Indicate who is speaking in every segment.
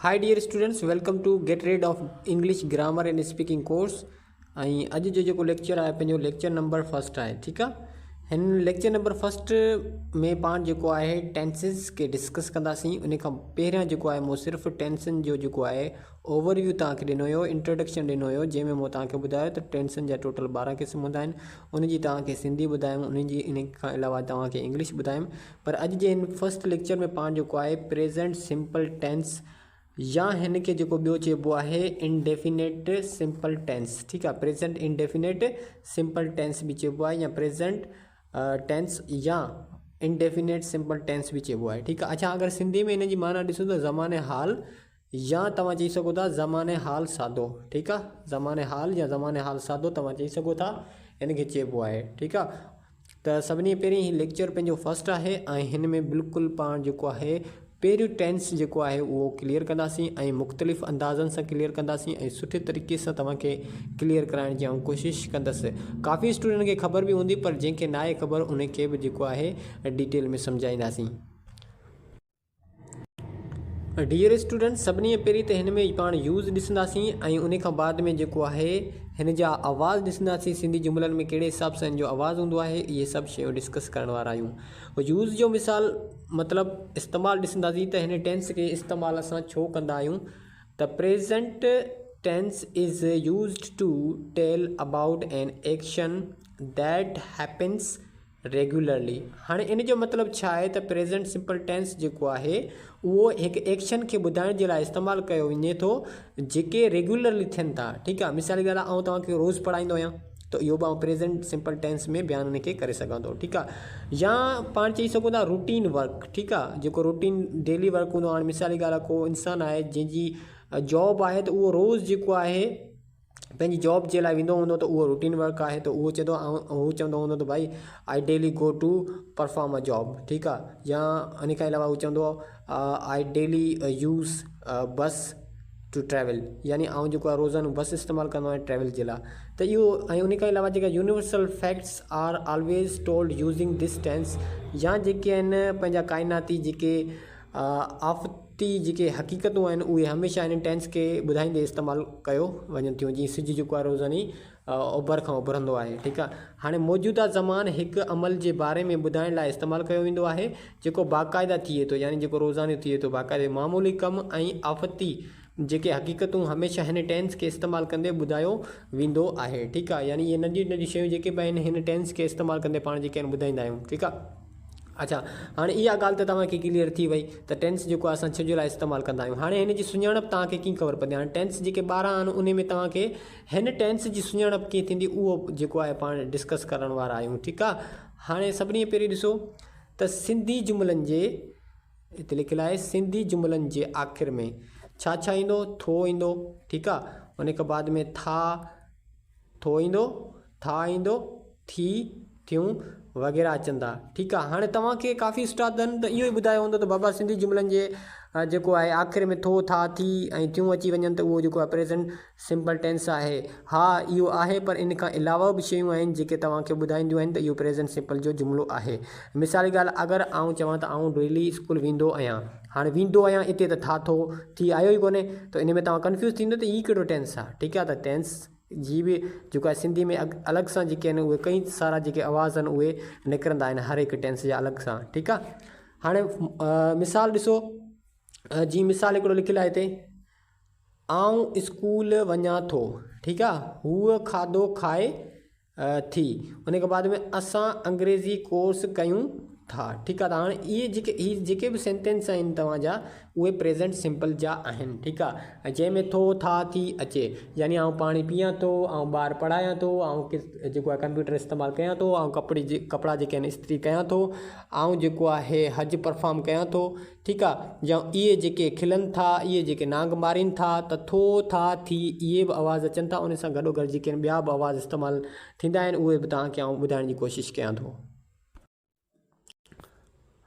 Speaker 1: Hi dear students, welcome to Get Rid of English Grammar and Speaking course। ऐं अॼु जो जेको lecture आहे पंहिंजो लेक्चर नंबर फर्स्ट आहे। ठीकु आहे। हिन लेक्चर नंबर फर्स्ट में पाण जेको आहे टेंसिस खे डिस्कस कंदासीं। उन खां पहिरियां जेको आहे मूं सिर्फ़ु टेंसन जो जेको आहे ओवरव्यू तव्हांखे ॾिनो हुयो, इंट्रोडक्शन ॾिनो हुयो, जंहिंमें मूं तव्हांखे ॿुधायो त टेंसन जा टोटल 12 क़िस्म हूंदा आहिनि। उनजी तव्हांखे सिंधी ॿुधायमि, उनजी इन खां अलावा तव्हांखे इंग्लिश ॿुधायमि। पर अॼु जे हिन फर्स्ट लेक्चर में पाण जेको आहे प्रेज़ेंट सिंपल टेंस या हिन खे जेको ॿियो चइबो आहे इनडेफिनेट सिंपल टेंस। ठीकु आहे। प्रेज़ेंट इनडेफिनेट सिंपल टेंस बि चइबो आहे या प्रेज़ेंट टेंस या इनडेफिनेट सिंपल टेंस बि चइबो आहे। ठीकु आहे। अच्छा, अगरि सिंधी में हिन जी माना ॾिसूं त ज़माने हाल या तव्हां चई सघो था ज़माने हाल सादो। ठीकु आहे। ज़माने हाल या ज़माने हाल सादो तव्हां चई सघो था, हिन खे चइबो आहे। ठीकु आहे। त सभिनी पहिरीं ही लेक्चर पंहिंजो फर्स्ट आहे ऐं हिन में बिल्कुलु पाण जेको आहे पहिरियों टेंस जेको आहे उहो क्लियर कंदासीं ऐं मुख़्तलिफ़ अंदाज़नि सां क्लियर कंदासीं ऐं सुठे तरीक़े सां तव्हांखे क्लियर कराइण जी कोशिशि कंदसि। काफ़ी स्टूडेंट खे ख़बर बि हूंदी, पर जंहिंखे न आहे ख़बर उनखे बि जेको आहे डिटेल में सम्झाईंदासीं। डियर स्टूडेंट, सभिनी पहिरीं त हिन में पाण यूज़ ॾिसंदासीं ऐं उन खां बाद में जेको आहे हिन जा आवाज़ ॾिसंदासीं। सिंधी जुमलनि में कहिड़े हिसाब सां हिन जो आवाज़ हूंदो आहे, इहे सभु शयूं डिस्कस करण वारा आहियूं। यूज़ जो मिसाल मतिलबु इस्तेमालु ॾिसंदासीं त हिन टेंस खे इस्तेमालु असां छो कंदा आहियूं। त present tense is used to tell about an action that happens regularly. हाणे इन जो मतिलबु छा आहे त प्रेज़ेंट सिंपल टेंस जेको आहे उहो हिकु एक्शन खे ॿुधाइण जे लाइ इस्तेमालु कयो वञे थो जेके रेगुलरली थियनि था। ठीकु आहे। मिसाल जी ॻाल्हि आहे, तव्हांखे रोज़ु पढ़ाईंदो आहियां त इहो बि प्रेज़ेंट सिंपल टेंस में बयानु उनखे करे सघां थो। ठीकु आहे। या पाण चई सघूं था रूटीन वर्क। ठीकु आहे। जेको रूटीन डेली वर्क हूंदो आहे। हाणे मिसाल जी ॻाल्हि आहे, को इंसानु आहे जंहिंजी जॉब आहे त उहो रोज़ु जेको आहे पंहिंजी जॉब जे लाइ वेंदो हूंदो त उहो रूटीन वर्क आहे। त उहो चवंदो हू चवंदो हूंदो त भाई I daily go to perform a job. ठीकु आहे। या इन खां अलावा हू चवंदो I daily use bus to travel, यानी जेको आहे रोज़ानो बस इस्तेमालु कंदो आहियां ट्रैवल जे लाइ। त इहो ऐं उन खां अलावा जेका universal facts are always told using this tense, या जेके आहिनि पंहिंजा काइनाती जेके आफ़ती जेके हक़ीक़तूं आहिनि उहे हमेशह हिन टेंस खे ॿुधाईंदे इस्तेमालु कयो वञनि थियूं। जीअं सिज जेको आहे रोज़ानी उभर खां उभरंदो आहे। ठीकु आहे। हाणे मौजूदा ज़मान हिकु अमल जे बारे में ॿुधाइण लाइ इस्तेमालु कयो वेंदो आहे जेको बाक़ाइदा थिए थो, यानी जेको रोज़ानो थिए थो बाक़ाइदे मामूली कमु ऐं आफ़ती जेके हक़ीक़तूं हमेशह हिन टेंस खे इस्तेमालु कंदे ॿुधायो वेंदो आहे। ठीकु आहे। यानी इहे नंढियूं नंढियूं शयूं जेके बि आहिनि हिन टेंस खे इस्तेमालु कंदे पाण जेके आहिनि ॿुधाईंदा आहियूं। ठीकु आहे। अच्छा, हाणे इहा ॻाल्हि त तव्हांखे क्लियर थी वई त टेंस जेको आहे असां छो जे लाइ इस्तेमालु कंदा आहियूं। हाणे हिन जी सुञाणप तव्हांखे कीअं ख़बर पवंदी। हाणे टेंस जेके 12 आहिनि उन में तव्हांखे हिन टेंस जी सुञाणप कीअं थींदी उहो जेको आहे पाण डिस्कस करण वारा आहियूं। ठीकु आहे। हाणे सभिनी पहिरीं ॾिसो त सिंधी जुमलनि जे हिते लिखियलु आहे, सिंधी जुमलनि जे आख़िर में छा छा ईंदो। थो ईंदो। ठीकु आहे। उन खां बाद में था, थो ईंदो, था ईंदो, थी, थियूं वग़ैरह अचनि था। ठीकु आहे। हाणे तव्हांखे काफ़ी उस्तादनि त इहो ई ॿुधायो हूंदो त बाबा सिंधी जुमलनि जे जेको आहे आख़िर में थो, था, थी ऐं थियूं अची वञनि त उहो जेको आहे प्रेज़ेंट सिंपल टेंस आहे। हा, इहो आहे, पर इन खां अलावा बि शयूं आहिनि जेके तव्हांखे ॿुधाईंदियूं आहिनि त इहो प्रेज़ेंट सिंपल जो जुमिलो आहे। मिसाल जी ॻाल्हि, अगरि चवां त डेली स्कूल वेंदो आहियां, हाणे वेंदो आहियां हिते त था, थो, थी आयो ई कोन्हे, त इन में तव्हां कंफ्यूज़ थींदो त हीउ कहिड़ो टेंस आहे। ठीकु आहे। त टेंस जी बि जेको आहे सिंधी में अलॻि सां जेके आहिनि उहे कई सारा जेके आवाज़ आहिनि उहे निकिरंदा आहिनि हर हिकु टेंस जा अलॻि सां। ठीकु आहे। हाणे मिसाल ॾिसो, जी मिसाल हिकिड़ो लिखियलु आहे हिते, आउं स्कूल वञा थो। ठीकु आहे। हूअ खाधो खाए थी। उन खां बाद में असां अंग्रेज़ी कोर्स कयूं था। ठीकु आहे। त हाणे इहे जेके बि सेंटेंस आहिनि तव्हांजा उहे प्रेज़ेंट सिंपल जा आहिनि। ठीकु आहे। जंहिंमें थो, था, थी अचे, यानी आउं पाणी पीआं थो, ऐं ॿार पढ़ायां थो, ऐं जेको आहे कंप्यूटर इस्तेमालु कयां थो, ऐं कपिड़ा जेके आहिनि इस्त्री कयां थो, ऐं जेको आहे हज परफॉर्म कयां थो। ठीकु आहे। या इहे जेके खिलनि था, इहे जेके नांग मारीनि था, त थो, था, थी इहे बि आवाज़ अचनि था। उन सां गॾोगॾु जेके आहिनि ॿिया बि आवाज़ इस्तेमालु थींदा आहिनि उहे बि तव्हांखे ॿुधाइण जी कोशिशि कयां थो।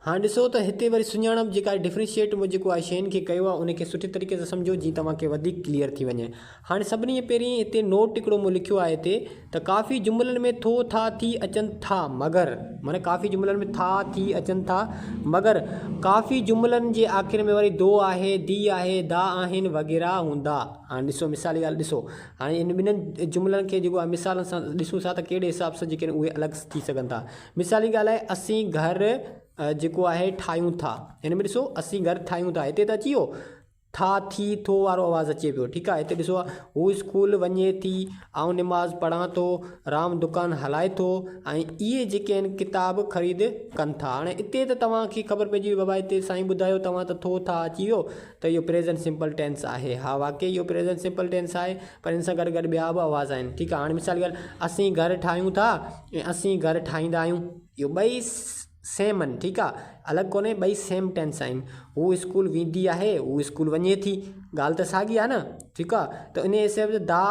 Speaker 1: हाँ ॾिसो त हिते वरी सुञाणप जेका डिफ्रेंशिएट जेको आहे शयुनि खे कयो आहे उनखे सुठे तरीक़े सां सम्झो जीअं तव्हांखे वधीक क्लियर थी वञे। हाणे सभिनी पहिरीं हिते नोट हिकिड़ो मूं लिखियो आहे हिते त काफ़ी जुमिलनि में थो था थी अचनि था मगर, माना काफ़ी जुमिलनि में था थी अचनि था मगर काफ़ी जुमिलनि जे आख़िर में वरी दो आहे, दी आहे, दा आहिनि वग़ैरह हूंदा। हाणे ॾिसो मिसाली ॻाल्हि ॾिसो, हाणे इन ॿिन्हिनि जुमिलनि खे जेको आहे मिसालनि सां ॾिसूं था त कहिड़े हिसाब सां जेके उहे अलॻि थी सघनि था। मिसाली ॻाल्हि आहे असीं घर जेको आहे ठाहियूं था, हिन में ॾिसो असीं घर ठाहियूं था, हिते त अची वियो था थी थो वारो आवाज़ु अचे पियो, ठीकु आहे। हिते ॾिसो हू स्कूल वञे थी, आउं निमाज़ पढ़ां थो, राम दुकानु हलाए थो, ऐं इहे जेके आहिनि किताब ख़रीद कनि था। हाणे हिते त तव्हांखे ख़बर पइजी वई बाबा हिते साईं ॿुधायो तव्हां त थो था अची वियो त इहो प्रेज़ेंट सिंपल टेंस आहे। हा वाक़ई इहो प्रेज़ेंट सिंपल टेंस आहे, पर हिन सां गॾु गॾु ॿिया बि आवाज़ आहिनि, ठीकु आहे। हाणे मिसाल ॻाल्हि असीं घर ठाहियूं था ऐं असीं घर ठाहींदा आहियूं, इहो ॿई सेम आहिनि, ठीकु आहे, अलॻि कोन्हे, ॿई सेम टेंस आहिनि। हू स्कूल वेंदी आहे, हू स्कूल वञे थी, ॻाल्हि त साॻी आहे न, ठीकु आहे। त इन हिसाब सां दा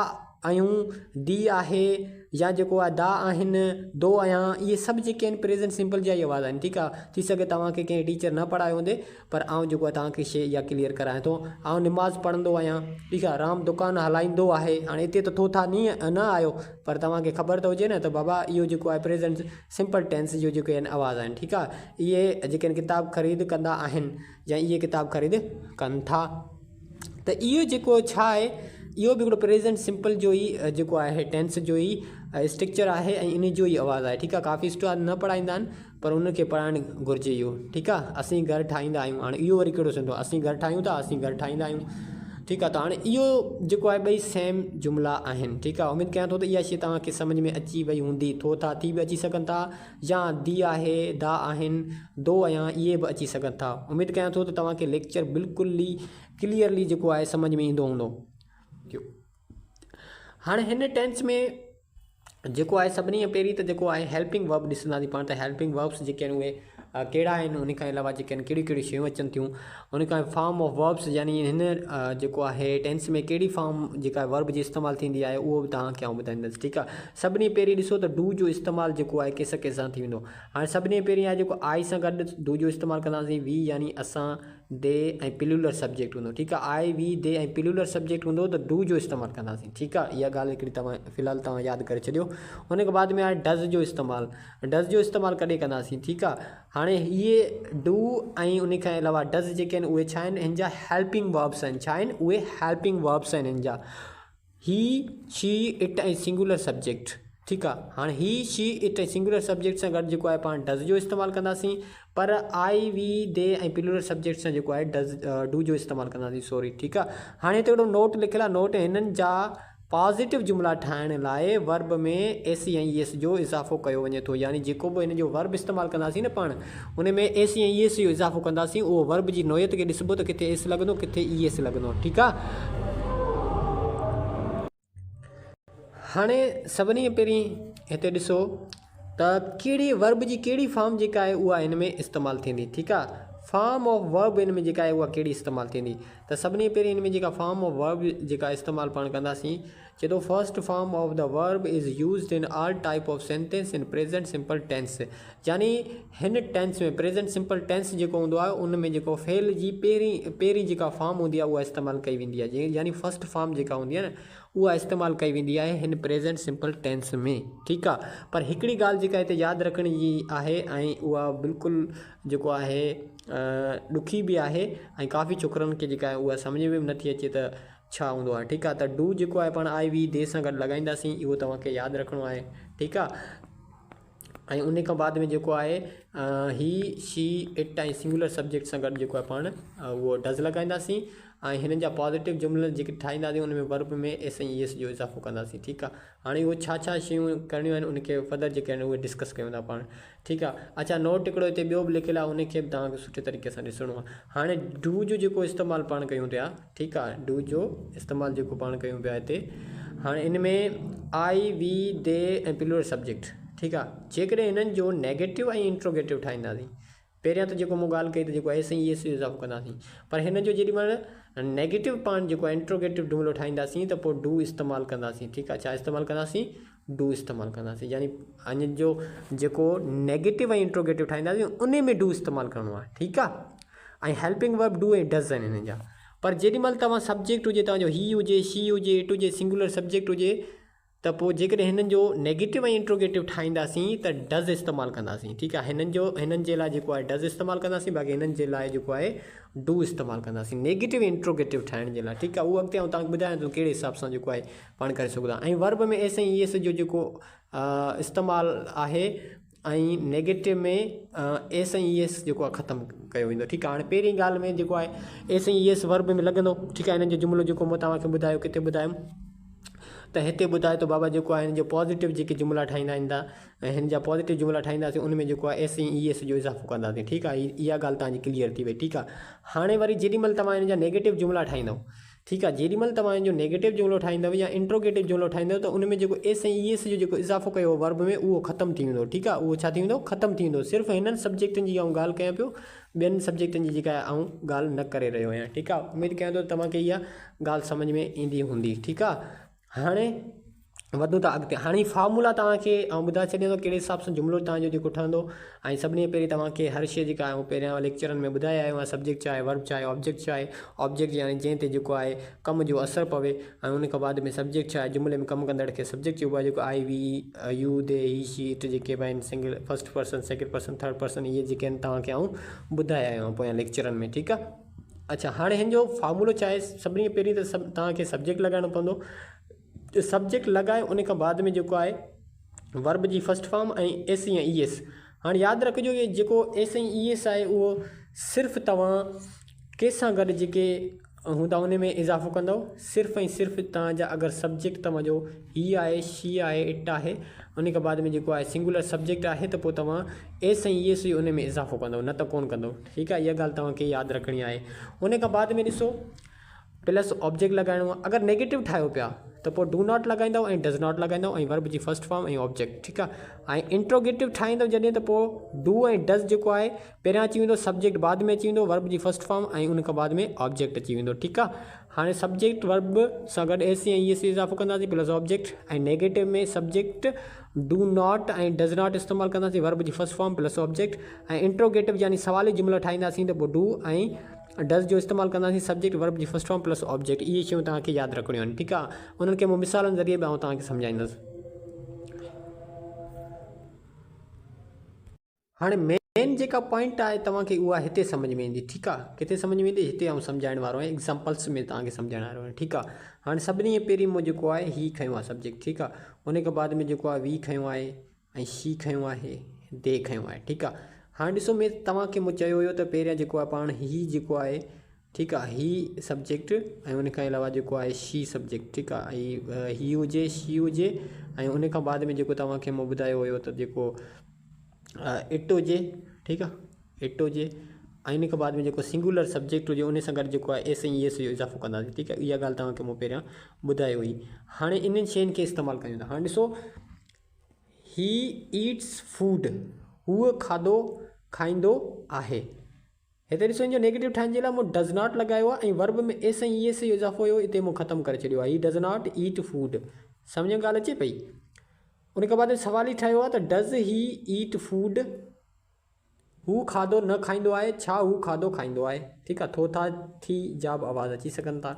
Speaker 1: आहियूं, दी आहे, या जेको आहे दा आहिनि, दो आहियां, इहे सभु जेके आहिनि प्रेज़ेंट सिंपल जा ई आवाज़ आहिनि, ठीकु आहे। थी सघे तव्हांखे कंहिं टीचर न पढ़ायो हूंदे, पर आउं जेको आहे तव्हांखे शइ इहा क्लियर करायां थो। आउं निमाज़ पढ़ंदो आहियां, ठीकु आहे, राम दुकानु हलाईंदो आहे। हाणे हिते त थो था न आयो, पर तव्हांखे ख़बर त हुजे न त बाबा इहो जेको आहे प्रेज़ेंट सिंपल टेंस जो जेके आहिनि आवाज़ आहिनि, ठीकु आहे। इहे जेके आहिनि किताब ख़रीद कंदा आहिनि या इहे किताब ख़रीद कनि था, त इहो जेको छा आहे, इहो बि हिकिड़ो प्रेज़ेंट सिंपल जो ई जेको आहे टेंस जो ई स्ट्रक्चर आहे ऐं इन जो ई आवाज़ु आहे, ठीकु आहे। काफ़ी स्टार न पढ़ाईंदा आहिनि, पर उनखे पढ़ाइणु घुरिजे इहो, ठीकु आहे। असीं घर ठाहींदा आहियूं, हाणे इहो वरी कहिड़ो थींदो, असीं घर ठाहियूं था, असीं घर ठाहींदा आहियूं, ठीकु आहे। त हाणे इहो जेको आहे ॿई सेम जुमिला आहिनि, ठीकु आहे। उमेदु कयां थो त इहा शइ तव्हांखे सम्झ में अची वई हूंदी। थो था थी बि अची सघनि था, या दी आहे, दा आहिनि, दो आहियां, इहे बि अची सघनि था। उमेदु कयां थो त तव्हांखे लेक्चर बिल्कुलु ई क्लियरली जेको आहे सम्झ में ईंदो हूंदो। हाणे हिन टेंस में जेको आहे सभिनी खां पहिरीं त जेको आहे हेल्पिंग वर्ब ॾिसंदासीं पाण, त हेल्पिंग वर्ब्स जेके आहिनि उहे कहिड़ा आहिनि, उन खां अलावा जेके आहिनि कहिड़ियूं कहिड़ियूं शयूं अचनि थियूं, उन खां फॉर्म ऑफ वर्ब्स, यानी हिन जेको आहे टेंस में कहिड़ी फॉर्म जेका वर्ब जी इस्तेमालु थींदी आहे उहो बि तव्हांखे आउं ॿुधाईंदुसि, ठीकु आहे। सभिनी पहिरीं ॾिसो त डू जो इस्तेमालु जेको आहे कंहिंसां कंहिंसां थी वेंदो। हाणे सभिनी पहिरीं आहे जेको आई सां गॾु डू जो इस्तेमालु कंदासीं, वी यानी असां, दे ऐं प्लूरल सब्जेक्ट हूंदो, ठीकु आहे। आई, वी, दे ऐं प्लूरल सब्जेक्ट हूंदो त डू जो इस्तेमालु कंदासीं, ठीकु आहे। इहा ॻाल्हि हिकिड़ी तव्हां फ़िलहालु तव्हां यादि करे छॾियो। हुन खां बाद में आहे डज़ जो इस्तेमालु, डज़ जो इस्तेमालु कॾहिं कंदासीं, ठीकु आहे। हाणे इहे डू ऐं उन खां अलावा डज़ जेके आहिनि उहे छा आहिनि, हिन जा हेल्पिंग वर्ब्स आहिनि। छा आहिनि उहे हेल्पिंग वर्ब्स आहिनि हिन जा। ही, शी, इट ऐं सिंगुलर सब्जेक्ट, ठीकु आहे। हाणे ही, शी, इट ऐं सिंगुलर सब्जेक्ट सां गॾु जेको आहे पाण डज़ जो इस्तेमालु कंदासीं, पर आई, वी, दे ऐं प्लूरल सब्जेक्ट सां जेको आहे डू जो इस्तेमालु कंदासीं, सॉरी, ठीकु आहे। हाणे हिते हिकिड़ो नोट लिखियलु आहे, नोट हिननि जा पॉज़िटिव जुमिला ठाहिण लाइ वर्ब में एस ऐं ई एस जो इज़ाफ़ो कयो वञे थो, यानी जेको बि हिन जो वर्ब इस्तेमालु कंदासीं न पाण, उन में एस ऐं ई एस जो इज़ाफ़ो कंदासीं। उहो वर्ब जी नोयत खे ॾिसबो त किथे एस लॻंदो, किथे ई एस लॻंदो, ठीकु आहे। हाणे सभिनी पहिरीं हिते ॾिसो त कहिड़ी वर्ब जी कहिड़ी फॉर्म जेका आहे उहा हिन में इस्तेमालु थींदी, ठीकु आहे। फॉर्म ऑफ वर्ब हिन में जेका आहे उहा कहिड़ी इस्तेमालु थींदी, त सभिनी पहिरीं हिन में जेका फॉर्म ऑफ वर्ब जेका इस्तेमालु पाण कंदासीं, चए थो first form of the verb is used in all type of sentence in present simple tense, यानी हिन टेंस में प्रेजेंट सिंपल टेंस जेको हूंदो आहे उन में जेको फेल जी पहिरीं जेका फॉर्म हूंदी आहे उहा इस्तेमालु कई वेंदी आहे, यानी फर्स्ट फॉर्म जेका हूंदी आहे न उहा इस्तेमालु कई वेंदी आहे हिन प्रेजेंट सिंपल टेंस में, ठीकु आहे। पर हिकिड़ी ॻाल्हि जेका हिते यादि रखण जी आहे ऐं उहा बिल्कुलु जेको आहे ॾुखी बि आहे ऐं काफ़ी छोकिरनि खे जेका आहे उहा सम्झ में बि नथी अचे त छा हूंदो आहे, ठीकु आहे। त डू जेको आहे पाण आई, वी, दे सां गॾु लॻाईंदासीं, इहो तव्हांखे यादि रखिणो आहे, ठीकु आहे। ऐं उन खां बाद में जेको आहे ही, शी, इट ऐं सिंगुलर सब्जेक्ट सां गॾु जेको आहे पाण उहो डज़ लॻाईंदासीं ऐं हिननि जा पॉज़िटिव जुमिला जेके ठाहींदासीं उन में वर्ब में एस ऐं ई एस जो इज़ाफ़ो कंदासीं, ठीकु आहे। हाणे उहे छा छा शयूं करणियूं आहिनि उनखे फर्दर जेके आहिनि उहे डिस्कस कयूं था पाण, ठीकु आहे। अच्छा, नोट हिकिड़ो हिते ॿियो बि लिखियलु आहे, उनखे बि तव्हांखे सुठे तरीक़े सां ॾिसणो आहे। हाणे डू जो जेको इस्तेमालु पाण कयूं पिया, ठीकु आहे, डू जो इस्तेमालु जेको पाण कयूं पिया हिते, हाणे इन में आई, वी, दे ऐं प्लूरल सब्जेक्ट, ठीकु आहे। जेकॾहिं हिननि जो नेगेटिव ऐं इंट्रोगेटिव ठाहींदासीं, पहिरियां त जेको मूं ॻाल्हि कई त जेको एस ऐं ई एस जो इज़ाफ़ो कंदासीं, पर हिन जो जेॾीमहिल नेगेटिव पाण जेको आहे इंट्रोगेटिव जुमिलो ठाहींदासीं त पोइ डू इस्तेमालु कंदासीं, ठीकु आहे। छा इस्तेमालु कंदासीं, डू इस्तेमालु कंदासीं। यानी अञा जो जेको नेगेटिव ऐं इंट्रोगेटिव ठाहींदासीं उन में डू इस्तेमालु करिणो आहे, ठीकु आहे। ऐं हेल्पिंग वर्ब डू ऐं डज़ आहिनि हिन जा। पर जेॾीमहिल तव्हां सब्जेक्ट हुजे, तव्हांजो ही हुजे, शी हुजे, इट हुजे, सिंगुलर सब्जेक्ट हुजे, त पोइ जेकॾहिं हिननि जो नेगेटिव ऐं इंट्रोगेटिव ठाहींदासीं त डज़ इस्तेमालु कंदासीं, ठीकु आहे। हिननि जे लाइ जेको आहे डज़ इस्तेमालु कंदासीं, बाक़ी हिननि जे लाइ जेको आहे डू इस्तेमालु कंदासीं नेगेटिव इंट्रोगेटिव ठाहिण जे लाइ, ठीकु आहे। उहो अॻिते आउं तव्हांखे ॿुधायां थो कहिड़े हिसाब सां जेको आहे पाण करे सघूं था। ऐं वर्ब में एस ऐं ई एस जो जेको इस्तेमालु आहे ऐं नेगेटिव में एस ऐं ई एस जेको आहे ख़तमु कयो वेंदो, ठीकु आहे। हाणे पहिरीं ॻाल्हि में जेको आहे एस ऐं ई एस वर्ब में लॻंदो, ठीकु आहे। हिननि जो जुमिलो जेको मां तव्हांखे ॿुधायो, किथे ॿुधायुमि त हिते ॿुधाए थो बाबा जेको आहे हिन जो पॉज़िटिव जेके जुमिला ठाहींदा आहिनि था, ऐं हिन जा पॉज़िटिव जुमिला ठाहींदासीं उन में जेको आहे एस ऐं ई एस जो इज़ाफ़ो कंदासीं, ठीकु आहे। इहा ॻाल्हि तव्हांजी क्लियर थी वई, ठीकु आहे। हाणे वरी जेॾीमहिल तव्हां हिन जा नेगेटिव जुमिला ठाहींदव, ठीकु आहे, जेॾीमहिल तव्हां हिन जो नेगेटिव जुमिलो ठाहींदव या इंट्रोगेटिव जुमिलो ठाहींदव त उन में जेको एस ऐं ई एस जो जेको इज़ाफ़ो कयो वर्ब में उहो ख़तमु थी वेंदो, ठीकु आहे। उहो छा थी वेंदो, ख़तमु थी वेंदो। सिर्फ़ु हिननि सब्जेक्टनि जी आउं ॻाल्हि कयां पियो, ॿियनि सब्जेक्टनि जी जेका आउं ॻाल्हि न करे रहियो आहियां, ठीकु आहे। उमेदु कयां थो तव्हांखे इहा ॻाल्हि सम्झ में ईंदी हूंदी, ठीकु आहे। हाणे वधूं था अॻिते। हाणे फॉर्मूला तव्हांखे ऐं ॿुधाए छॾियां थो कहिड़े हिसाब सां जुमिलो तव्हांजो जेको ठहंदो। ऐं सभिनी खां पहिरीं तव्हांखे हर शइ जेका आहे पहिरियां लेक्चरनि में ॿुधाए आयो आहे, सब्जेक्ट छा आहे, वर्ब छा आहे, ऑब्जेक्ट छा आहे। ऑब्जेक्ट यानी जंहिं ते जेको आहे कम जो असरु पवे, ऐं उन खां बाद में सब्जेक्ट छा आहे, जुमिले में कमु कंदड़ खे सब्जेक्ट चइबो आहे, जेको आई वी यू दे ही शी इट जेके बि आहिनि single first person, second person, third person, इहे जेके आहिनि तव्हांखे आउं ॿुधाए आयो आहियां पोयां लेक्चरनि में, ठीकु आहे। अच्छा, हाणे हिन जो फॉर्मूलो छा आहे, सभिनी खां पहिरीं त तव्हांखे सब्जेक्ट लॻाइणो पवंदो। सब्जेक्ट लॻाए उन खां बाद में जेको आहे वर्ब जी फर्स्ट फॉर्म ऐं एस या ई एस। हाणे यादि रखिजो इहे जेको एस ऐं ई एस आहे उहो सिर्फ़ु तव्हां कंहिंसां गॾु जेके हूंदा उन में इज़ाफ़ो कंदव। सिर्फ़ु ऐं सिर्फ़ु तव्हांजा अगरि सब्जेक्ट तव्हांजो ही आहे, शी आहे, इट आहे, उन खां बाद में जेको आहे सिंगुलर सब्जेक्ट आहे त पोइ तव्हां एस ऐं ई एस उन में इज़ाफ़ो कंदव, न त कोन कंदव, ठीकु आहे। इहा ॻाल्हि तव्हांखे यादि रखणी आहे। उन खां बाद में ॾिसो प्लस ऑब्जेक्ट लॻाइणो आहे। अगरि नेगेटिव ठाहियो पिया त पोइ डू नॉट लॻाईंदव ऐं डज़ नॉट लॻाईंदव ऐं वर्ब जी फर्स्ट फॉर्म ऐं ऑब्जेक्ट, ठीकु आहे। ऐं इंट्रोगेटिव ठाहींदव जॾहिं त पोइ डू ऐं डज़ जेको आहे पहिरियां अची वेंदो, सब्जेक्ट बाद में अची वेंदो, वर्ब जी फर्स्ट फॉर्म ऐं उन खां बाद में ऑब्जेक्ट अची वेंदो, ठीकु आहे। हाणे सब्जेक्ट वर्ब सां गॾु एस ऐं ई एस इज़ाफ़ो कंदासीं प्लस ऑब्जेक्ट, ऐं नेगेटिव में सब्जेक्ट डू नॉट ऐं डज़ नॉट इस्तेमालु कंदासीं, वर्ब जी फर्स्ट फॉर्म प्लस ऑब्जेक्ट। ऐं इंट्रोगेटिव यानी सवाली जुमिला ठाहींदासीं त पोइ डू ऐं डज़ जो इस्तेमालु कंदासीं, सब्जेक्ट वर्ब जी फर्स्ट फॉर्म प्लस ऑब्जेक्ट। इहे शयूं तव्हांखे यादि रखणियूं आहिनि, ठीकु आहे। उन्हनि खे मां मिसालनि ज़रिए बि आउं तव्हांखे सम्झाईंदुसि। हाणे मेन जेका पॉइंट आहे तव्हांखे उहा हिते सम्झ में ईंदी, ठीकु आहे। किथे सम्झ में ईंदी, हिते आउं सम्झाइण वारो आहियां, एग्ज़ाम्पल्स में तव्हांखे सम्झाइण वारो आहियां, ठीकु आहे। हाणे सभिनी खां पहिरीं मूं जेको आहे ही खयो आहे सब्जेक्ट, ठीकु आहे। उन खां बाद में जेको आहे वी खयो आहे ऐं शी खयो आहे, दे खयो आहे, ठीकु आहे। हाणे ॾिसो मैं तव्हांखे मूं चयो हुयो त पहिरियां जेको आहे पाण ही जेको आहे, ठीकु आहे, ही सब्जेक्ट ऐं उन खां अलावा जेको आहे शी सब्जेक्ट, ठीकु आहे। ऐं ही हुजे, शी हुजे, ऐं उन खां बाद में जेको तव्हांखे मां ॿुधायो हुयो त जेको इट हुजे, ठीकु आहे, इट हुजे, ऐं इन खां बाद में जेको सिंगुलर सब्जेक्ट हुजे उन सां गॾु जेको आहे एस ऐं ई एस जो इज़ाफ़ो कंदासीं, ठीकु आहे। इहा ॻाल्हि तव्हांखे मूं पहिरियां ॿुधाई हुई। हाणे इन्हनि शयुनि खे इस्तेमालु कयूं था। हाणे ॾिसो ही ईट्स फूड, हूअ खाधो खाईंदो आहे। हिते ॾिसो हिन जो नेगेटिव ठाहिण जे लाइ मूं डज़ नॉट लॻायो आहे ऐं वर्ब में एस ऐं ई एस जो इज़ाफ़ो हुयो, हिते मूं ख़तमु करे छॾियो आहे। He does not eat food, सम्झ में ॻाल्हि अचे पई। उन खां बाद सवाल ई ठाहियो आहे त डज़ ही ईट फूड, हू खाधो न खाईंदो आहे, छा हू खाधो खाईंदो आहे, ठीकु आहे। थो था थी जाब आवाज़ अची सघनि था।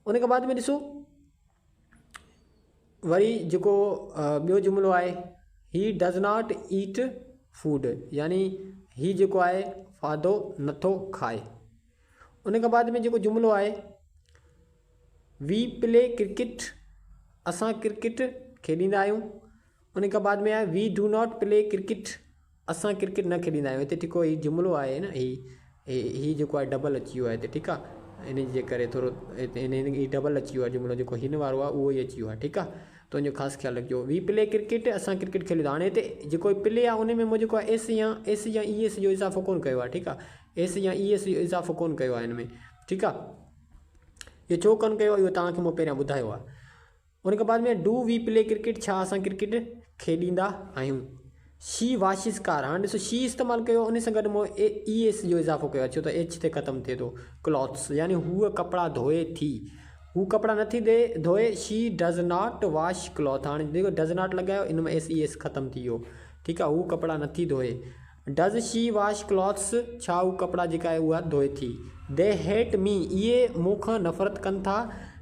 Speaker 1: उन खां बाद में ॾिसो वरी जेको ॿियो जुमिलो आहे, he does not eat food, यानी ही जेको आहे खाधो नथो खाए। उन खां बाद में जेको जुमिलो आहे वी प्ले क्रिकेट, असां क्रिकेट खेॾींदा आहियूं। उन खां बाद में आहे we do not play cricket, असां क्रिकेट न खेॾींदा आहियूं। हिते जेको ही जुमिलो आहे न, ही जेको आहे डबल अची वियो आहे हिते, ठीकु आहे। इन जे करे थोरो हिते डबल अची वियो आहे जुमिलो, जेको हिन वारो आहे उहो ई अची वियो आहे, ठीकु आहे। त उनजो ख़ासि ख्यालु रखिजो। वी प्ले क्रिकेट, असां क्रिकेट खेलींदा। हाणे हिते जेको प्ले आहे उन में मुंहिंजो जेको आहे एस या ई एस जो इज़ाफ़ो कोन कयो आहे, ठीकु आहे। एस या ई एस जो इज़ाफ़ो कोन कयो आहे हिन में, ठीकु आहे। इहो छो कोन कयो आहे इहो तव्हांखे मूं पहिरियां ॿुधायो आहे। उन खां बाद में डू वी प्ले क्रिकेट, छा असां क्रिकेट खेॾींदा आहियूं। शी वॉशिस कार, हाणे ॾिसो शी इस्तेमालु कयो, उन सां गॾु मूं ई एस जो इज़ाफ़ो कयो आहे, छो त एच ते ख़तमु थिए थो। क्लॉथ्स, यानी हूअ कपिड़ा धोए थी। हू कपिड़ा नथी धोए। She does not wash cloth. हाणे देखो डज़ नॉट लॻायो, इन में एस ख़तमु थी वियो, ठीकु आहे। हू कपिड़ा नथी धोए। डज़ शी वॉश क्लॉथ्स, छा हू कपिड़ा जेका आहे उहा धोए थी। दे हेट मी, इहे मूंखां नफ़रत कनि था।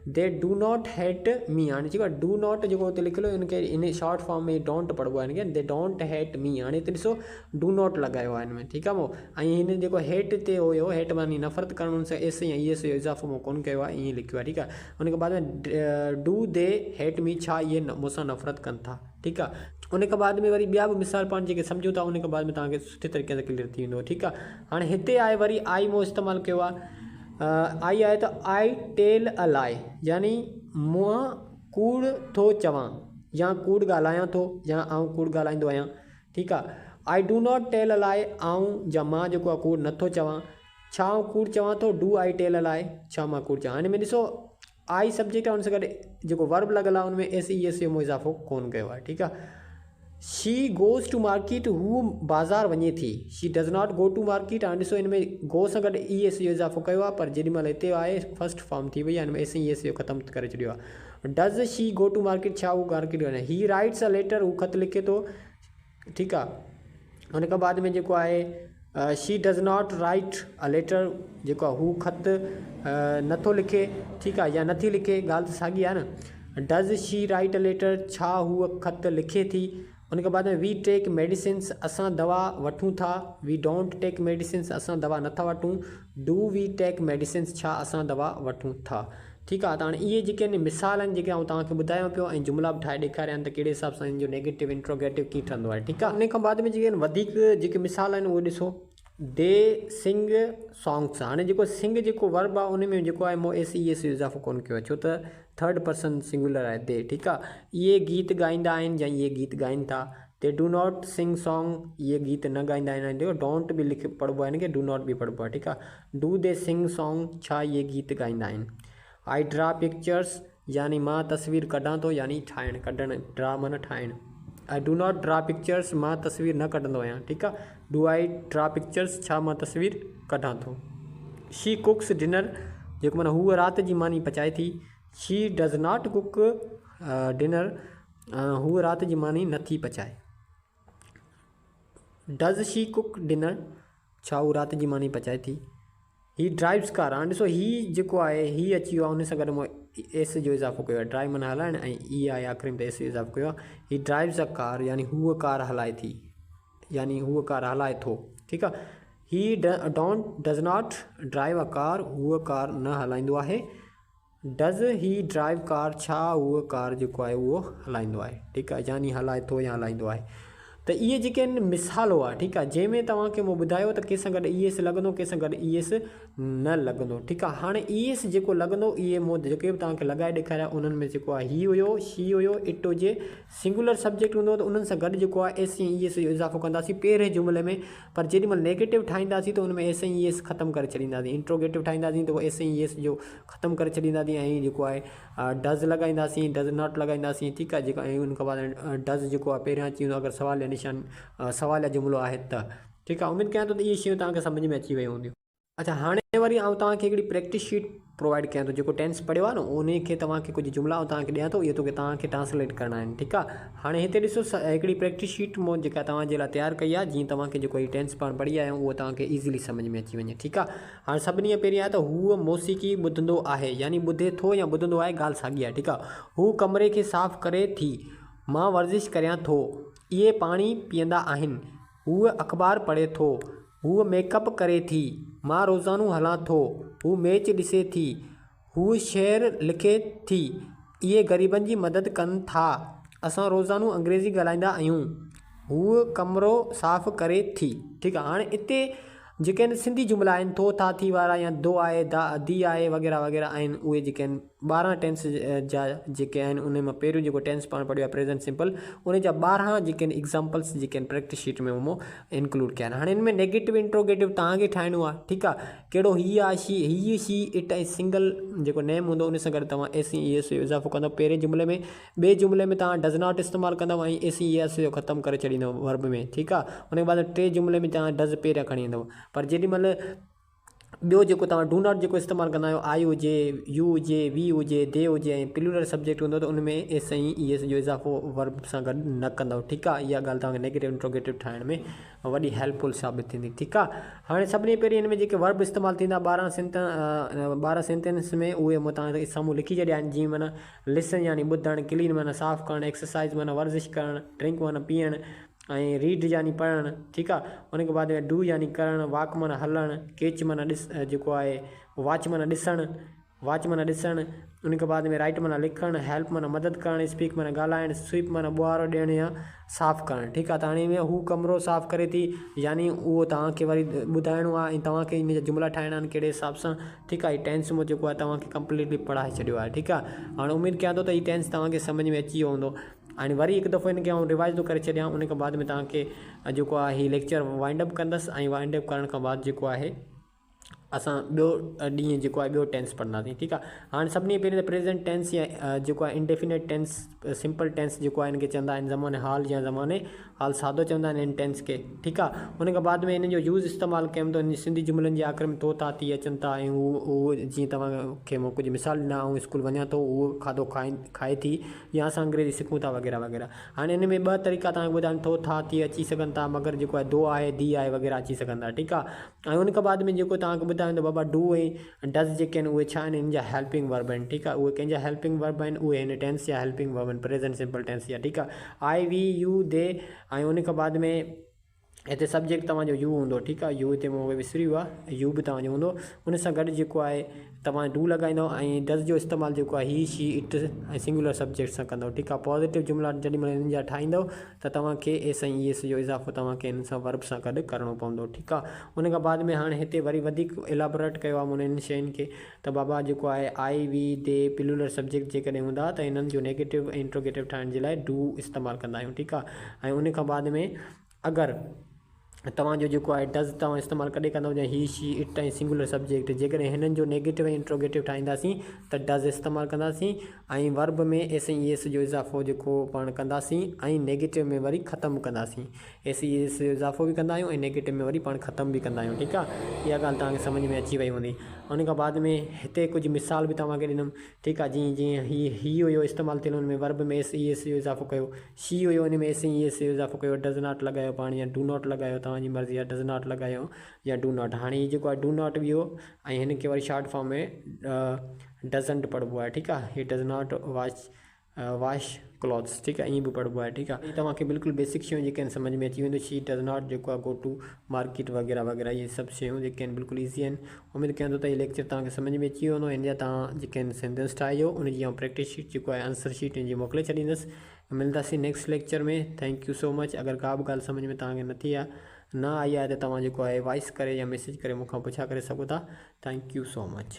Speaker 1: They do not hate me, हाणे ठीकु आहे। डू नॉट जेको हुते लिखियलु इनखे इन शॉर्ट फॉर्म में डोंट पढ़िबो आहे, इनखे दे डोंट हेट मी। हाणे हिते ॾिसो डू नॉट लॻायो आहे हिन में, ठीकु आहे। ऐं हिन जेको हेट ते हुयो, हेट मानी नफ़रत करणु, हुन सां एस या ईएस जो इज़ाफ़ो मूं कोन कयो आहे, ईअं लिखियो आहे, ठीकु आहे। हुनखे बाद में डू दे हेट मी, छा इहे मूंसां नफ़रत कनि था, ठीकु आहे। उनखां बाद में वरी ॿिया बि मिसाल पाण जेके सम्झूं था, उनखां बाद में तव्हांखे सुठे तरीक़े सां क्लियर थी वेंदो, ठीकु आहे। हाणे हिते आहे वरी आई मूं इस्तेमालु कयो आहे। आई आहे त आई टेल अ लाई, यानी मां कूड़ थो चवां या कूड़ ॻाल्हायां थो या आउं कूड़ ॻाल्हाईंदो आहियां, ठीकु आहे। I do not tell a lie, आउं या मां जेको आहे कूड़ नथो चवां। छा आउं कूड़ चवां थो, डू आई टेल अ लाई, छा मां कूड़ चवां। हिन में ॾिसो आई सब्जेक्ट आहे, हुन सां गॾु जेको वर्ब लॻल आहे हुन में एस जो मूं इज़ाफ़ो कोन कयो आहे, ठीकु आहे। शी गोज़ टू मार्केट, हू बाज़ारि वञे थी। She does not go to market. हाणे ॾिसो हिन में गो सां गॾु एस जो इज़ाफ़ो कयो आहे, पर जेॾी महिल हिते आहे फर्स्ट फॉर्म थी वई आहे, हिन में एस जो ख़तमु करे छॾियो आहे। Does she go to market, छा हू मार्केट वञे। ही राइट्स अ लेटर, हू ख़त लिखे थो, ठीकु आहे। हुन खां बाद में जेको आहे she does not write a letter, जेको आहे हू ख़त नथो लिखे, ठीकु आहे, या नथी लिखे, ॻाल्हि त साॻी आहे न। Does she write a letter, छा हूअ ख़त लिखे थी। उनके बाद में वी टेक मेडिसिन्स, असां दवा वठूं था। वी डोंट टेक मेडिसिन्स, असां दवा नथा वठूं। डू वी टेक मेडिसिन्स, छा असां दवा वठूं था, ठीकु आहे। त हाणे इहे जेके आहिनि मिसाल आहिनि जेके आउं तव्हांखे ॿुधायां पियो, ऐं जुमिला बि ठाहे ॾेखारिया आहिनि त कहिड़े हिसाब सां हिन जो नेगेटिव इंट्रोगेटिव कीअं ठहंदो आहे, ठीकु आहे। उन खां बाद में जेके आहिनि वधीक जेके मिसाल आहिनि उहे ॾिसो। दे सिंग सॉन्ग्स, हाणे जेको सिंग जेको वर्ब आहे उन में जेको आहे मूं एस जो इज़ाफ़ो कोन कयो आहे, छो त थर्ड पर्सन सिंगुलर आहे दे, ठीकु आहे। इहे गीत ॻाईंदा आहिनि या इहे गीत ॻाइनि था। They do not sing song, इहे गीत न ॻाईंदा आहिनि। देखो डोंट बि पढ़िबो आहे हिनखे, डू नॉट बि पढ़िबो आहे, ठीकु आहे। डू दे सिंग सॉन्ग, छा इहे गीत ॻाईंदा आहिनि। आई ड्रा पिक्चर्स, यानी मां तस्वीर कढां थो, यानी ठाहिणु, कढणु, ड्रा माना ठाहिणु। आई डू नॉट ड्रा पिक्चर्स, मां तस्वीर न कढंदो आहियां, ठीकु आहे। डू आई ड्रा पिक्चर्स, छा मां तस्वीर कढां थो। शी कुक्स डिनर, जेको माना हूअ राति जी मानी पचाए थी। She does not cook dinner, हूअ राति जी मानी नथी पचाए। डज़ शी कुक डिनर, छा हू राति जी मानी पचाए थी। ही ड्राइव्स कार, हाणे ॾिसो ही जेको आहे ही अची वियो आहे, उन सां गॾु मां एस जो इज़ाफ़ो कयो आहे। ड्राइव माना हलाइणु, ऐं ई आहे आख़िरी में त एस जो इज़ाफ़ो कयो आहे। ही ड्राइव्स अ कार, यानी हूअ कार हलाए थी, यानी हूअ कार हलाए थो, ठीकु आहे। He does not drive a car, हूअ कार न हलाईंदो आहे। डज़ ही ड्राइव कार, छा हूअ कार जेको आहे उहो हलाईंदो आहे, ठीकु आहे, यानी हलाए थो या हलाईंदो आहे। त इहे जेके आहिनि मिसालो आहे, ठीकु आहे, जंहिंमें तव्हांखे मूं ॿुधायो त कंहिंसां गॾु ई एस लॻंदो, कंहिंसां गॾु ई एस न लॻंदो, ठीकु आहे। हाणे ई एस जेको लॻंदो, इहे मूं जेके बि तव्हांखे लॻाए ॾेखारिया उन्हनि में जेको आहे ही हुयो, शी हुयो, इट हुजे। सिंगुलर सब्जेक्ट हूंदो त उन्हनि सां गॾु जेको आहे एस ऐं ई एस जो इज़ाफ़ो कंदासीं पहिरें जुमिले में। पर जेॾी महिल नेगेटिव ठाहींदासीं त उन में एस ऐं ई एस ख़तमु करे छॾींदासीं। इंट्रोगेटिव ठाहींदासीं त उहो एस ऐं ई एस जो ख़तमु करे छॾींदासीं, ऐं जेको आहे डज़ लॻाईंदासीं, डज़ नॉट लॻाईंदासीं, ठीकु आहे। जेको ऐं उनखां बाद डज़ जेको आहे पहिरियां अची वेंदो अगरि सवाल या निशान सवाल या जुमिलो आहे त, ठीकु आहे। उमेदु कयां थो त इहे शयूं तव्हांखे सम्झ में अची वियूं हूंदियूं। अच्छा, हाणे वरी आउं तव्हांखे हिकिड़ी प्रैक्टिस शीट प्रोवाइड कयां थो। जेको टेंस पढ़ियो आहे न उन खे तव्हांखे कुझु जुमिला तव्हांखे ॾियां थो, इहे तोखे तव्हांखे ट्रांसलेट करणा आहिनि, ठीकु आहे। हाणे हिते ॾिसो हिकिड़ी प्रैक्टिस शीट मूं जेका तव्हांजे लाइ तयारु कई आहे, जीअं तव्हांखे जेको हीउ टेंस पाण पढ़ी आया आहियूं उहो तव्हांखे ईज़िली सम्झ में अची वञे, ठीकु आहे। हाणे सभिनी खां पहिरीं आहे त हूअ मौसीक़ी ॿुधंदो आहे, यानी ॿुधे थो या ॿुधंदो आहे, ॻाल्हि साॻी आहे, ठीकु आहे। हू कमरे खे साफ़ु करे थी, मां वर्ज़िश करियां थो, इहे पाणी पीअंदा आहिनि। हूअ अख़बार पढ़े थो, हूअ मेकअप करे थी, मां रोज़ानो हलां थो, हू मैच ॾिसे थी, हूअ शेर लिखे थी, इहे ग़रीबनि जी मदद कनि था, असां रोज़ानो अंग्रेज़ी ॻाल्हाईंदा आहियूं, हूअ कमिरो साफ़ु करे थी, ठीकु आहे। हाणे हिते जेके आहिनि सिंधी जुमिला आहिनि, थो था थी वारा या दो आहे, दी आहे वग़ैरह वग़ैरह आहिनि, उहे जेके आहिनि 12 टेंस जा जेके आहिनि उन में पहिरियों जेको टेंस पाण पढ़ियो आहे प्रेज़ेंट सिंपल, उन जा 12 जेके आहिनि एग्ज़ाम्पल्स जेके आहिनि प्रैक्टिस शीट में मूं इंक्लूड कया आहिनि। हाणे हिन में नेगेटिव इंट्रोगेटिव तव्हांखे ठाहिणो आहे, ठीकु आहे। कहिड़ो हीअ आहे, शी इट ऐं सिंगल जेको नेम हूंदो उन सां गॾु तव्हां एस ई एस जो इज़ाफ़ो कंदव पहिरें जुमिले में। ॿिए जुमिले में तव्हां डज़ नॉट इस्तेमालु कंदव ऐं एस ई एस जो ख़तमु करे छॾींदव वर्ब में, ठीकु आहे। उनजे बाद टे जुमिले में तव्हां डज़ पहिरियां खणी ईंदव। पर जेॾी महिल ॿियो जेको तव्हां डू नॉट जेको इस्तेमालु कंदा आहियो, आई हुजे, यू हुजे, वी हुजे, दे हुजे ऐं प्लूरल सब्जेक्ट हूंदो त उन में एस ऐं ई एस जो इज़ाफ़ो वर्ब सां गॾु न कंदव। ठीकु आहे, इहा ॻाल्हि तव्हांखे नेगेटिव इंट्रोगेटिव ठाहिण में वॾी हेल्पफुल साबित थींदी। ठीकु आहे, हाणे सभिनी पहिरीं हिन में जेके वर्ब इस्तेमालु थींदा 12 सेंटेंस में, उहे मां तव्हांखे साम्हूं लिखी छॾिया आहिनि। जीअं माना लिसन यानी ॿुधणु, क्लीन माना साफ़ु करणु, एक्सरसाइज़ माना वर्जिश करणु, ड्रिंक माना पीअणु ऐं रीड यानी पढ़णु। ठीकु आहे, उन खां बाद में डू यानी करणु, वॉक माना हलणु, कैच माना जेको आहे वॉच माना ॾिसणु, उन खां बाद में राइट माना लिखणु, हेल्प माना मदद करणु, स्पीक माना ॻाल्हाइणु, स्वीप माना ॿुहारो ॾियणु या साफ़ु करणु। ठीकु आहे, त हाणे में हू कमिरो साफ़ु करे थी, यानी उहो तव्हांखे वरी ॿुधाइणो आहे ऐं तव्हांखे इन जा जुमिला ठाहिणा आहिनि कहिड़े हिसाब सां। ठीकु आहे, टेंस में जेको आहे तव्हांखे कंप्लीटली पढ़ाए छॾियो आहे। ठीकु आहे, हाणे उमेदु कयां थो त हीउ टेंस तव्हांखे सम्झ में अची वियो हूंदो। हाणे वरी हिकु दफ़ो हिनखे आउं रिवाइज़ थो करे छॾियां, उन खां बाद में तव्हांखे जेको आहे हीउ लेक्चर वाइंड अप कंदसि ऐं वाइंड अप करण खां बाद जेको आहे असां ॿियो ॾींहुं जेको आहे ॿियो टेंस पढ़ंदासीं। ठीकु आहे, हाणे सभिनी पहिरीं त प्रेज़ेंट टेंस या जेको आहे इंडेफिनेट टेंस, सिंपल टेंस जेको आहे हिनखे चवंदा आहिनि ज़माने हाल या ज़माने हाल सादो चवंदा आहिनि इन टेंस खे। ठीकु आहे, उन खां बाद में हिन जो यूज़ इस्तेमालु कयूं थो सिंधी जुमिलनि जे आख़िर में तो था थी अचनि था ऐं उहो जीअं तव्हांखे मां कुझु मिसाल ॾिना, ऐं स्कूल वञा थो उहो खाधो खाए थी, या असां अंग्रेजी सिखूं था वग़ैरह वग़ैरह। हाणे हिन में ॿ तरीक़ा तव्हांखे ॿुधाइनि, थो था थी अची सघनि था, मगर जेको आहे दो आहे, दी आहे वग़ैरह अची सघनि था। ठीकु आहे, ऐं उन खां बाद में जेको तव्हांखे ॿुधाइनि त बाबा डू ऐं डज़ जेके आहिनि उहे छा आहिनि, हिन जा हेल्पिंग वर्ब आहिनि। ठीकु आहे, उहे कंहिंजा हेल्पिंग वर्ब आहिनि, उहे हिन टेंस जा हेल्पिंग वर्ब आहिनि, प्रेज़ेंट सिंपल टेंस जा। ठीकु आहे, आई, वी, यू, दे ऐं उन खां बाद में हिते सब्जेक्ट तव्हांजो यू हूंदो। ठीकु आहे, यू हिते मूंखे विसरी वियो आहे, यू बि तव्हांजो हूंदो। उन सां गॾु जेको आहे तव्हां डू लॻाईंदव ऐं डज़ जो इस्तेमालु जेको आहे ही, शी, इट ऐं सिंगुलर सब्जेक्ट सां कंदव। ठीकु आहे, पॉज़िटिव जुमिला जेॾी महिल हिन जा ठाहींदव त तव्हांखे एस ऐं ई एस जो इज़ाफ़ो तव्हांखे हिन सां वर्ब सां गॾु करिणो पवंदो। ठीकु आहे, उन खां बाद में हाणे हिते वरी वधीक इलाबोरेट कयो आहे मूं हिन शयुनि खे, त बाबा जेको आहे आई, वी, दे प्लूरल सब्जेक्ट जेकॾहिं हूंदा त हिननि जो नेगेटिव ऐं इंट्रोगेटिव ठाहिण जे लाइ डू इस्तेमालु कंदा आहियूं। ठीकु आहे, ऐं उन खां बाद में अगरि तव्हांजो जेको आहे डज़ तव्हां इस्तेमालु कॾहिं कंदव या ही, शी, इट ऐं सिंगुलर सब्जेक्ट, जेकॾहिं हिननि जो नेगेटिव ऐं इंट्रोगेटिव ठाहींदासीं त डज़ इस्तेमालु कंदासीं ऐं वर्ब में एस ऐं ई एस जो इज़ाफ़ो जेको पाण कंदासीं ऐं नेगेटिव में वरी ख़तमु कंदासीं। एस ई एस जो इज़ाफ़ो बि कंदा आहियूं ऐं नेगेटिव में वरी पाण ख़तमु बि कंदा आहियूं। ठीकु आहे, इहा ॻाल्हि तव्हांखे सम्झ में अची वई हूंदी। उन खां बाद में हिते कुझु मिसाल बि तव्हांखे ॾिनमि। ठीकु आहे, जीअं ही हुयो इस्तेमालु थियल, हुन में वर्ब में एस ई एस जो इज़ाफ़ो कयो, शी हुयो हुन में एस ई एस जो इज़ाफ़ो कयो, डज़ नॉट लॻायो पाण या डू नॉट लॻायो, तव्हांजी मर्ज़ी आहे, डज़ नॉट लॻायो या डू नॉट। हाणे हीउ जेको आहे डू नॉट बि हो ऐं हिन खे वरी शॉर्ट फॉर्म में डज़ंट पढ़िबो आहे। ठीकु आहे, he does not wash clothes. ठीकु आहे, ईअं बि पढ़िबो आहे। ठीकु आहे, तव्हांखे बिल्कुलु बेसिक शयूं जेके आहिनि सम्झ में अची वेंदियूं। शी डज़ नॉट जेको आहे गो टू मार्केट वग़ैरह वग़ैरह, इहे सभु शयूं जेके आहिनि बिल्कुलु ईज़ी आहिनि। उमेदु कयां थो त इहे लेक्चर तव्हांखे सम्झ में अची वेंदो। हिन जा तव्हां जेके आहिनि सेंटेंस ठाहियो, उन जी प्रैक्टिस शीट जेको आहे आंसर शीट हिन जी मोकिले छॾींदुसि। मिलंदासीं नेक्स्ट लेक्चर में। Thank you so much. अगरि का बि ॻाल्हि सम्झ में तव्हांखे नथी आहे, न आई आहे त तव्हां जेको आहे वॉइस करे या मैसेज करे मूंखां पुछा करे सघो था। Thank you so much.